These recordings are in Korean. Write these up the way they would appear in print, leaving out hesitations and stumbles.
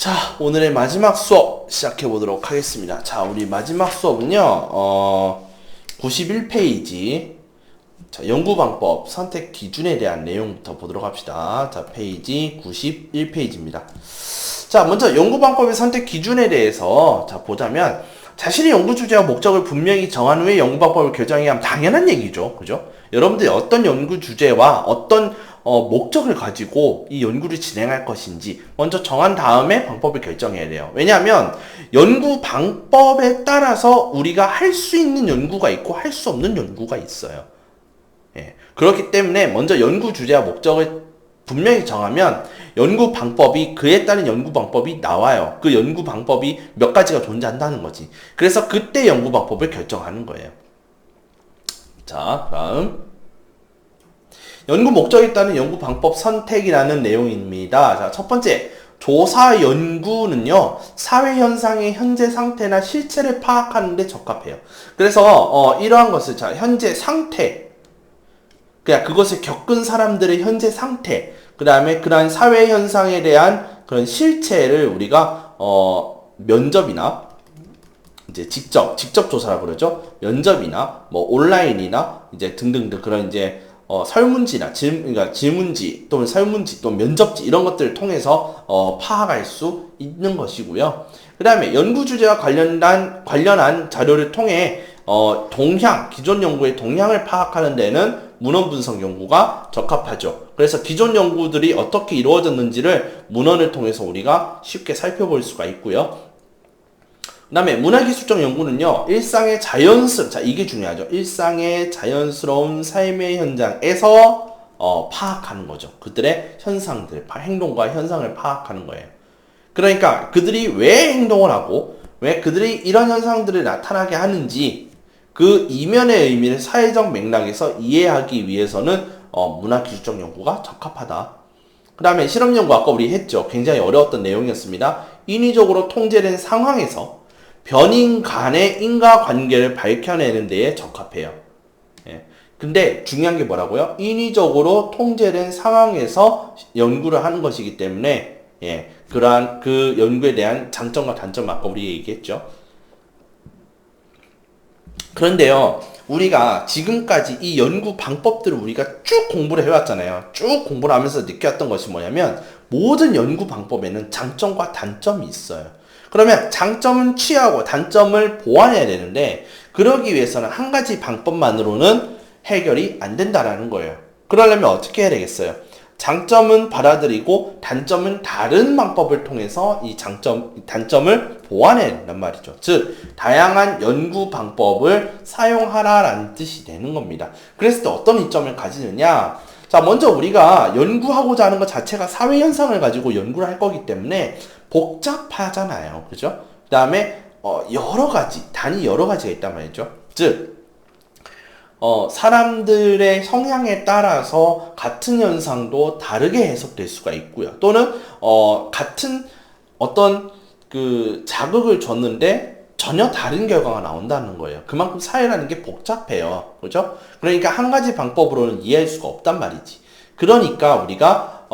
자, 오늘의 마지막 수업 시작해 보도록 하겠습니다. 자, 우리 마지막 수업은요, 91페이지. 자, 연구방법 선택 기준에 대한 내용부터 보도록 합시다. 자, 페이지 91페이지입니다. 자, 먼저 연구방법의 선택 기준에 대해서 자, 보자면, 자신의 연구 주제와 목적을 분명히 정한 후에 연구방법을 결정해야 하면 당연한 얘기죠. 그죠? 여러분들이 어떤 연구 주제와 어떤 목적을 가지고 이 연구를 진행할 것인지 먼저 정한 다음에 방법을 결정해야 돼요. 왜냐하면 연구 방법에 따라서 우리가 할 수 있는 연구가 있고 할 수 없는 연구가 있어요. 예. 그렇기 때문에 먼저 연구 주제와 목적을 분명히 정하면 연구 방법이, 그에 따른 연구 방법이 나와요. 그 연구 방법이 몇 가지가 존재한다는 거지. 그래서 그때 연구 방법을 결정하는 거예요. 자, 다음. 연구 목적에 따른 연구 방법 선택이라는 내용입니다. 자, 첫 번째, 조사 연구는요, 사회 현상의 현재 상태나 실체를 파악하는 데 적합해요. 그래서 이러한 것을, 자, 현재 상태, 그냥 그것을 겪은 사람들의 현재 상태, 그 다음에 그러한 사회 현상에 대한 그런 실체를 우리가 면접이나 이제 직접 조사라고 그러죠. 면접이나 뭐 온라인이나 이제 등등등 그런 이제 설문지나 그러니까 질문지 또는 설문지 또는 면접지 이런 것들을 통해서 파악할 수 있는 것이고요. 그 다음에 연구 주제와 관련한 자료를 통해 기존 연구의 동향을 파악하는 데는 문헌 분석 연구가 적합하죠. 그래서 기존 연구들이 어떻게 이루어졌는지를 문헌을 통해서 우리가 쉽게 살펴볼 수가 있고요. 그 다음에 문화기술적 연구는요, 일상의 자, 이게 중요하죠. 일상의 자연스러운 삶의 현장에서 파악하는 거죠. 그들의 현상들, 행동과 현상을 파악하는 거예요. 그러니까 그들이 왜 행동을 하고 왜 그들이 이런 현상들을 나타나게 하는지 그 이면의 의미를 사회적 맥락에서 이해하기 위해서는 문화기술적 연구가 적합하다. 그 다음에 실험연구, 아까 우리 했죠. 굉장히 어려웠던 내용이었습니다. 인위적으로 통제된 상황에서 변인 간의 인과관계를 밝혀내는 데에 적합해요. 예. 근데 중요한 게 뭐라고요? 인위적으로 통제된 상황에서 연구를 하는 것이기 때문에, 예, 그러한 그 연구에 대한 장점과 단점 아까 우리 얘기했죠. 그런데요, 우리가 지금까지 이 연구 방법들을 우리가 쭉 공부를 해왔잖아요. 쭉 공부를 하면서 느꼈던 것이 뭐냐면, 모든 연구 방법에는 장점과 단점이 있어요. 그러면 장점은 취하고 단점을 보완해야 되는데, 그러기 위해서는 한 가지 방법만으로는 해결이 안 된다라는 거예요. 그러려면 어떻게 해야 되겠어요? 장점은 받아들이고 단점은 다른 방법을 통해서 이 단점을 보완해야 된단 말이죠. 즉, 다양한 연구 방법을 사용하라라는 뜻이 되는 겁니다. 그랬을 때 어떤 이점을 가지느냐? 자, 먼저 우리가 연구하고자 하는 것 자체가 사회 현상을 가지고 연구를 할 거기 때문에 복잡하잖아요. 그죠? 그 다음에 여러 가지가 있단 말이죠. 즉, 사람들의 성향에 따라서 같은 현상도 다르게 해석될 수가 있고요. 또는, 같은 어떤 그 자극을 줬는데 전혀 다른 결과가 나온다는 거예요. 그만큼 사회라는 게 복잡해요. 그죠? 그러니까 한 가지 방법으로는 이해할 수가 없단 말이지. 그러니까 우리가,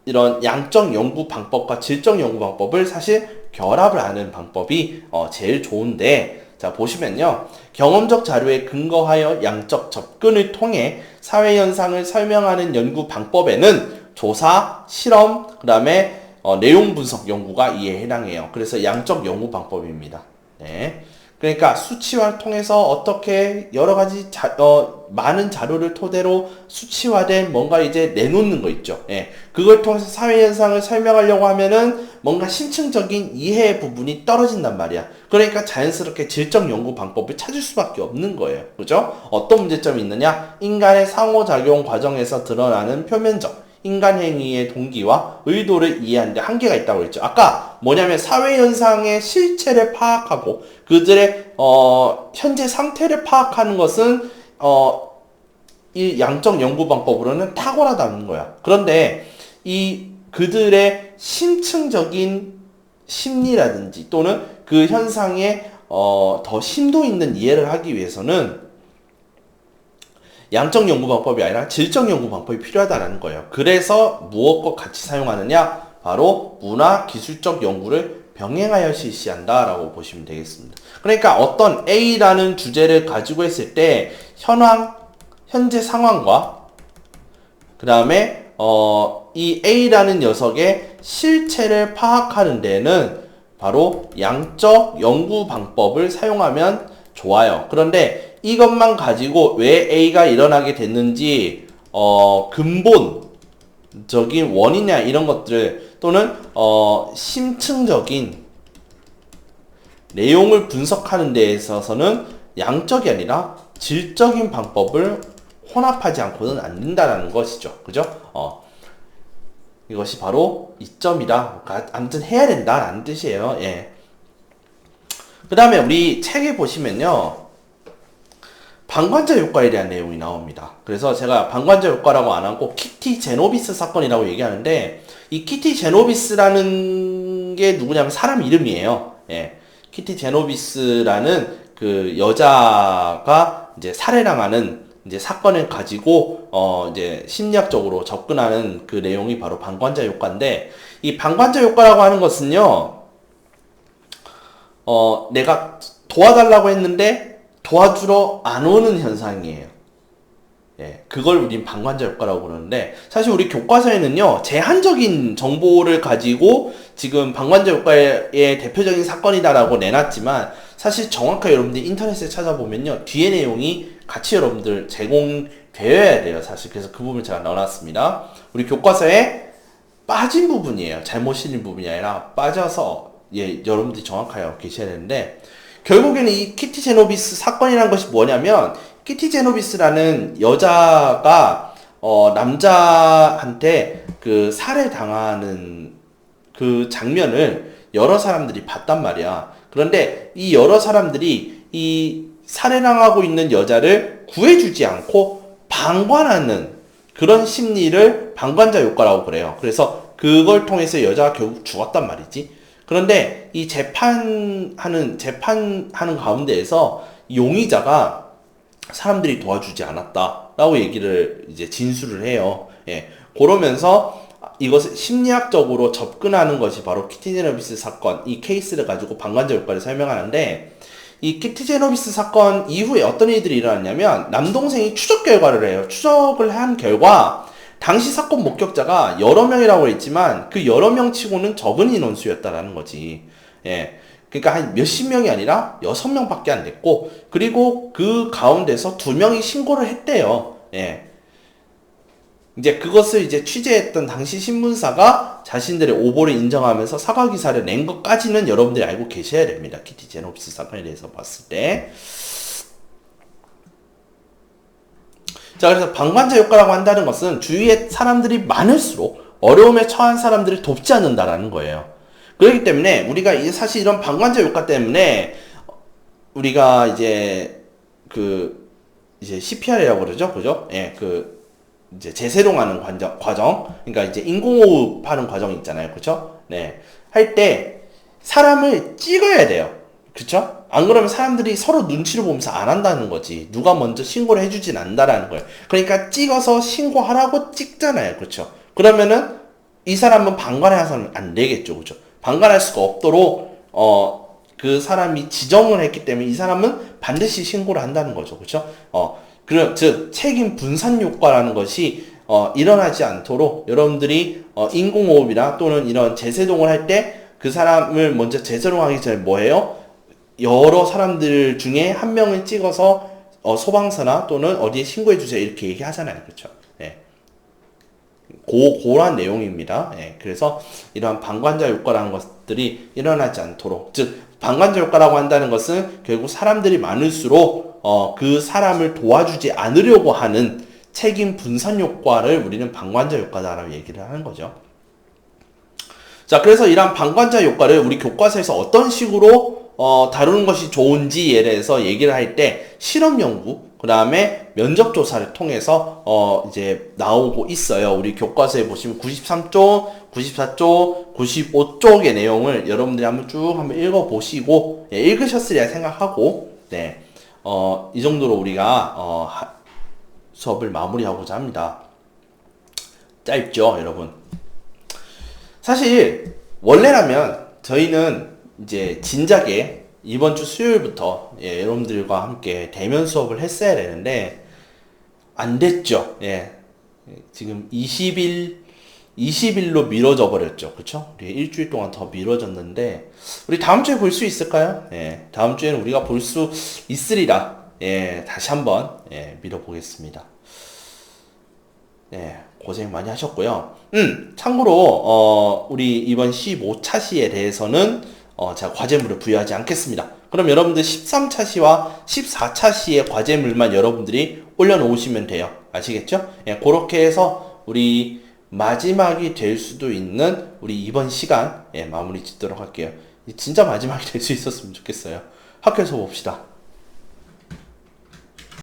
이런 양적 연구 방법과 질적 연구 방법을 사실 결합을 하는 방법이, 제일 좋은데, 자, 보시면요. 경험적 자료에 근거하여 양적 접근을 통해 사회 현상을 설명하는 연구 방법에는 조사, 실험, 그 다음에 내용 분석 연구가 이에 해당해요. 그래서 양적 연구 방법입니다. 네. 그러니까 수치화를 통해서 어떻게 여러 가지 많은 자료를 토대로 수치화된 뭔가 이제 내놓는 거 있죠. 예. 그걸 통해서 사회 현상을 설명하려고 하면은 뭔가 심층적인 이해 부분이 떨어진단 말이야. 그러니까 자연스럽게 질적 연구 방법을 찾을 수밖에 없는 거예요. 그죠? 어떤 문제점이 있느냐? 인간의 상호작용 과정에서 드러나는 표면적 인간 행위의 동기와 의도를 이해하는 데 한계가 있다고 했죠. 아까 뭐냐면 사회현상의 실체를 파악하고 그들의 현재 상태를 파악하는 것은 이 양적 연구 방법으로는 탁월하다는 거야. 그런데 이 그들의 심층적인 심리라든지 또는 그 현상에 더 심도 있는 이해를 하기 위해서는 양적 연구 방법이 아니라 질적 연구 방법이 필요하다는 거예요. 그래서 무엇과 같이 사용하느냐? 바로 문화 기술적 연구를 병행하여 실시한다 라고 보시면 되겠습니다. 그러니까 어떤 A라는 주제를 가지고 했을 때 현재 상황과 그 다음에 이 A라는 녀석의 실체를 파악하는 데는 바로 양적 연구 방법을 사용하면 좋아요. 그런데 이것만 가지고 왜 A가 일어나게 됐는지 근본적인 원인이나 이런 것들을 또는 심층적인 내용을 분석하는 데 있어서는 양적이 아니라 질적인 방법을 혼합하지 않고는 안 된다라는 것이죠. 그죠? 이것이 바로 이점이다. 아무튼 해야 된다라는 뜻이에요. 예. 그 다음에 우리 책에 보시면요. 방관자 효과에 대한 내용이 나옵니다. 그래서 제가 방관자 효과라고 안 하고 키티 제노비스 사건이라고 얘기하는데 이 키티 제노비스라는 게 누구냐면 사람 이름이에요. 예. 키티 제노비스라는 그 여자가 이제 살해당하는 이제 사건을 가지고 이제 심리학적으로 접근하는 그 내용이 바로 방관자 효과인데 이 방관자 효과라고 하는 것은요. 내가 도와달라고 했는데 도와주러 안 오는 현상이에요. 예, 그걸 우린 방관자 효과라고 그러는데 사실 우리 교과서에는요 제한적인 정보를 가지고 지금 방관자 효과의 대표적인 사건이다라고 내놨지만 사실 정확하게 여러분들이 인터넷에 찾아보면요 뒤에 내용이 같이 여러분들 제공되어야 돼요. 사실 그래서 그 부분 제가 넣어놨습니다. 우리 교과서에 빠진 부분이에요. 잘못 실린 부분이 아니라 빠져서 여러분들이 정확하게 알고 계셔야 되는데 결국에는 이 키티 제노비스 사건이라는 것이 뭐냐면 키티 제노비스라는 여자가 남자한테 그 살해당하는 그 장면을 여러 사람들이 봤단 말이야. 그런데 이 여러 사람들이 이 살해당하고 있는 여자를 구해주지 않고 방관하는 그런 심리를 방관자 효과라고 그래요. 그래서 그걸 통해서 여자가 결국 죽었단 말이지. 그런데 이 재판하는 가운데에서 용의자가 사람들이 도와주지 않았다라고 얘기를 이제 진술을 해요. 예. 그러면서 이것을 심리학적으로 접근하는 것이 바로 키티 제노비스 사건, 이 케이스를 가지고 방관자 효과를 설명하는데 이 키티 제노비스 사건 이후에 어떤 일들이 일어났냐면 남동생이 추적 결과를 해요. 추적을 한 결과 당시 사건 목격자가 여러 명이라고 했지만 그 여러 명 치고는 적은 인원수였다라는 거지. 예. 그러니까 한 몇십 명이 아니라 6명밖에 안 됐고 그리고 그 가운데서 2명이 신고를 했대요. 예. 이제 그것을 이제 취재했던 당시 신문사가 자신들의 오보를 인정하면서 사과 기사를 낸 것까지는 여러분들이 알고 계셔야 됩니다. 키티 제노비스 사건에 대해서 봤을 때. 자, 그래서 방관자 효과라고 한다는 것은 주위에 사람들이 많을수록 어려움에 처한 사람들을 돕지 않는다라는 거예요. 그렇기 때문에 우리가 사실 이런 방관자 효과 때문에 우리가 이제 이제 CPR이라고 그러죠, 그죠? 예, 이제 재세동하는 과정, 그러니까 이제 인공호흡하는 과정 있잖아요, 그죠? 네, 할 때 사람을 찍어야 돼요, 그쵸? 안 그러면 사람들이 서로 눈치를 보면서 안 한다는 거지. 누가 먼저 신고를 해주진 않는다라는 거예요. 그러니까 찍어서 신고하라고 찍잖아요, 그쵸? 그러면은 이 사람은 방관해서는 안 되겠죠, 그쵸? 방관할 수가 없도록 그 사람이 지정을 했기 때문에 이 사람은 반드시 신고를 한다는 거죠, 그쵸? 즉 책임 분산 효과라는 것이 일어나지 않도록 여러분들이 인공호흡이나 또는 이런 재세동을 할 때 그 사람을 먼저 재세동하기 전에 뭐 해요? 여러 사람들 중에 한 명을 찍어서 소방서나 또는 어디에 신고해 주세요 이렇게 얘기하잖아요, 그렇죠? 네. 그러한 내용입니다. 네. 그래서 이러한 방관자 효과라는 것들이 일어나지 않도록, 즉 방관자 효과라고 한다는 것은 결국 사람들이 많을수록 그 사람을 도와주지 않으려고 하는 책임 분산 효과를 우리는 방관자 효과다라고 얘기를 하는 거죠. 자, 그래서 이러한 방관자 효과를 우리 교과서에서 어떤 식으로 다루는 것이 좋은지에 대해서 얘기를 할 때 실험 연구, 그 다음에 면접 조사를 통해서 이제 나오고 있어요. 우리 교과서에 보시면 93쪽, 94쪽, 95쪽의 내용을 여러분들이 한번 읽어보시고, 예, 읽으셨으리라 생각하고, 네, 이 정도로 우리가 수업을 마무리하고자 합니다. 짧죠, 여러분? 사실 원래라면 저희는 이제 진작에 이번 주 수요일부터 여러분들과 함께 대면 수업을 했어야 되는데 안 됐죠. 지금 20일로 미뤄져 버렸죠. 그쵸? 우리 일주일 동안 더 미뤄졌는데 우리 다음 주에 볼 수 있을까요? 다음 주에는 우리가 볼 수 있으리라. 다시 한번 미뤄보겠습니다. 고생 많이 하셨고요. 참고로 우리 이번 15차 시에 대해서는 제가 과제물을 부여하지 않겠습니다. 그럼 여러분들 13차 시와 14차 시의 과제물만 여러분들이 올려놓으시면 돼요. 아시겠죠? 그렇게 해서 우리 마지막이 될 수도 있는 우리 이번 시간 마무리 짓도록 할게요. 진짜 마지막이 될 수 있었으면 좋겠어요. 학교에서 봅시다.